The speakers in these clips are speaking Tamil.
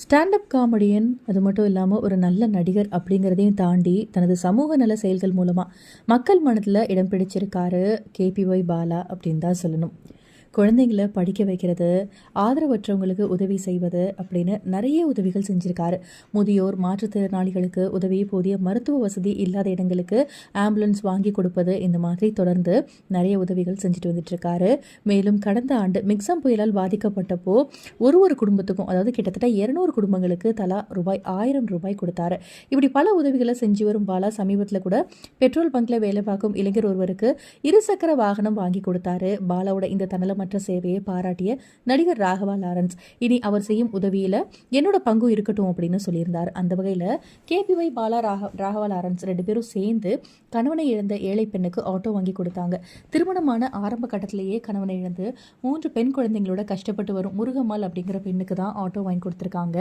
ஸ்டாண்டப் காமெடியன், அது மட்டும் இல்லாமல் ஒரு நல்ல நடிகர் அப்படிங்கிறதையும் தாண்டி தனது சமூக நல செயல்கள் மூலமாக மக்கள் மனதில் இடம் பிடிச்சிருக்காரு கேபிஒய் பாலா அப்படின்னு தான் சொல்லணும். குழந்தைங்கள படிக்க வைக்கிறது, ஆதரவற்றவங்களுக்கு உதவி செய்வது அப்படின்னு நிறைய உதவிகள் செஞ்சுருக்காரு. முதியோர், மாற்றுத்திறனாளிகளுக்கு உதவி, போதிய மருத்துவ வசதி இல்லாத இடங்களுக்கு ஆம்புலன்ஸ் வாங்கி கொடுப்பது, இந்த மாதிரி தொடர்ந்து நிறைய உதவிகள் செஞ்சுட்டு வந்துட்டுருக்காரு. மேலும் கடந்த ஆண்டு மிக்சம் புயலால் பாதிக்கப்பட்டப்போ ஒரு குடும்பத்துக்கும், அதாவது கிட்டத்தட்ட 200 குடும்பங்களுக்கு தலா ரூபாய் கொடுத்தாரு. இப்படி பல உதவிகளை செஞ்சு வரும் பாலா சமீபத்தில் கூட பெட்ரோல் பங்க்ல வேலை பார்க்கும் இளைஞர் ஒருவருக்கு இருசக்கர வாகனம் வாங்கி கொடுத்தாரு. பாலாவோட இந்த தன்னலம் மற்ற சேவையை பாராட்டிய நடிகர் ராகவா லாரன்ஸ், இனி அவர் செய்யும் உதவியில என்னோட பங்கும் இருக்கட்டும் அப்படின்னு சொல்லியிருந்தார். அந்த வகையில் கேபிஒய் பாலா, ராகவா லாரன்ஸ் 2 பேரும் சேர்ந்து கணவனை இழந்த ஏழை பெண்ணுக்கு ஆட்டோ வாங்கி கொடுத்தாங்க. திருமணமான ஆரம்ப கட்டத்திலேயே கணவனை இழந்து 3 பெண் குழந்தைங்களோட கஷ்டப்பட்டு வரும் முருகம்மாள் அப்படிங்கிற பெண்ணுக்கு தான் ஆட்டோ வாங்கி கொடுத்துருக்காங்க.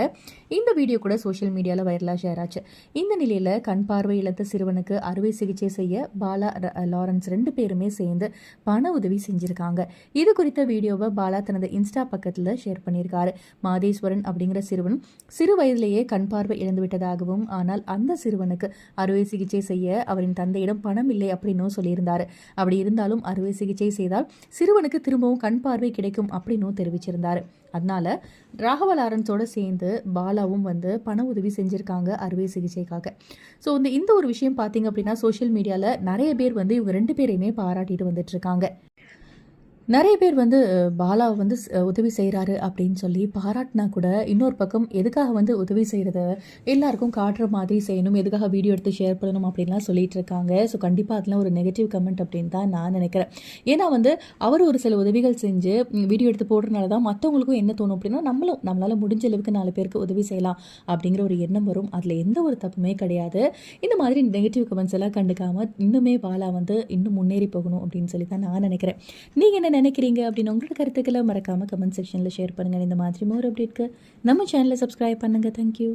இந்த வீடியோ கூட சோஷியல் மீடியாவில் வைரலாக ஷேர் ஆச்சு. இந்த நிலையில் கண் பார்வை இழந்த சிறுவனுக்கு அறுவை சிகிச்சை செய்ய பாலா, லாரன்ஸ் 2 பேருமே சேர்ந்து பண உதவி செஞ்சிருக்காங்க. இது குறித்த வீடியோவை பாலா தனது இன்ஸ்டா பக்கத்தில் ஷேர் பண்ணியிருக்காரு. மாதேஸ்வரன் அப்படிங்கிற சிறுவன் சிறு வயதிலேயே கண் பார்வை இழந்து விட்டதாகவும், ஆனால் அந்த சிறுவனுக்கு அறுவை சிகிச்சை செய்ய அவரின் தந்தையிடம் பணம் இல்லை அப்படின்னும் சொல்லியிருந்தாரு. அப்படி இருந்தாலும் அறுவை சிகிச்சை செய்தால் சிறுவனுக்கு திரும்பவும் கண் பார்வை கிடைக்கும் அப்படின்னும் தெரிவிச்சிருந்தாரு. அதனால ராகவா லாரன்ஸோட சேர்ந்து பாலாவும் பண உதவி செஞ்சுருக்காங்க அறுவை சிகிச்சைக்காக. ஸோ இந்த ஒரு விஷயம் பார்த்தீங்க அப்படின்னா சோஷியல் மீடியாவில் நிறைய பேர் இவங்க 2 பேரையுமே பாராட்டிட்டு வந்துட்டு இருக்காங்க. நிறைய பேர் பாலா உதவி செய்கிறாரு அப்படின்னு சொல்லி பாராட்டினா கூட, இன்னொரு பக்கம் எதுக்காக உதவி செய்கிறத எல்லாருக்கும் காட்டுற மாதிரி செய்யணும், எதுக்காக வீடியோ எடுத்து ஷேர் பண்ணணும் அப்படின்லாம் சொல்லிட்டு இருக்காங்க. ஸோ கண்டிப்பாக அதெல்லாம் ஒரு நெகட்டிவ் கமெண்ட் அப்படின்னு தான் நான் நினைக்கிறேன். ஏன்னா அவர் ஒரு சில உதவிகள் செஞ்சு வீடியோ எடுத்து போடுறதுனால தான் மற்றவங்களுக்கும் என்ன தோணும் அப்படின்னா, நம்மளால் முடிஞ்ச அளவுக்கு 4 பேருக்கு உதவி செய்யலாம் அப்படிங்கிற ஒரு எண்ணம் வரும். அதில் எந்த ஒரு தப்புமே கிடையாது. இந்த மாதிரி நெகட்டிவ் கமெண்ட்ஸ் எல்லாம் கண்டுக்காமல் இன்னுமே பாலா இன்னும் முன்னேறி போகணும் அப்படின்னு சொல்லி தான் நான் நினைக்கிறேன். நீங்கள் என்ன நினைக்கிறீங்க அப்படின்னு உங்களோட கருத்துக்களை மறக்காம கமெண்ட் செக்ஷன்ல ஷேர் பண்ணுங்க. இந்த மாதிரி மோர் அப்டேட்க்கு நம்ம சேனலை சப்ஸ்கிரைப் பண்ணுங்க. தேங்க்யூ.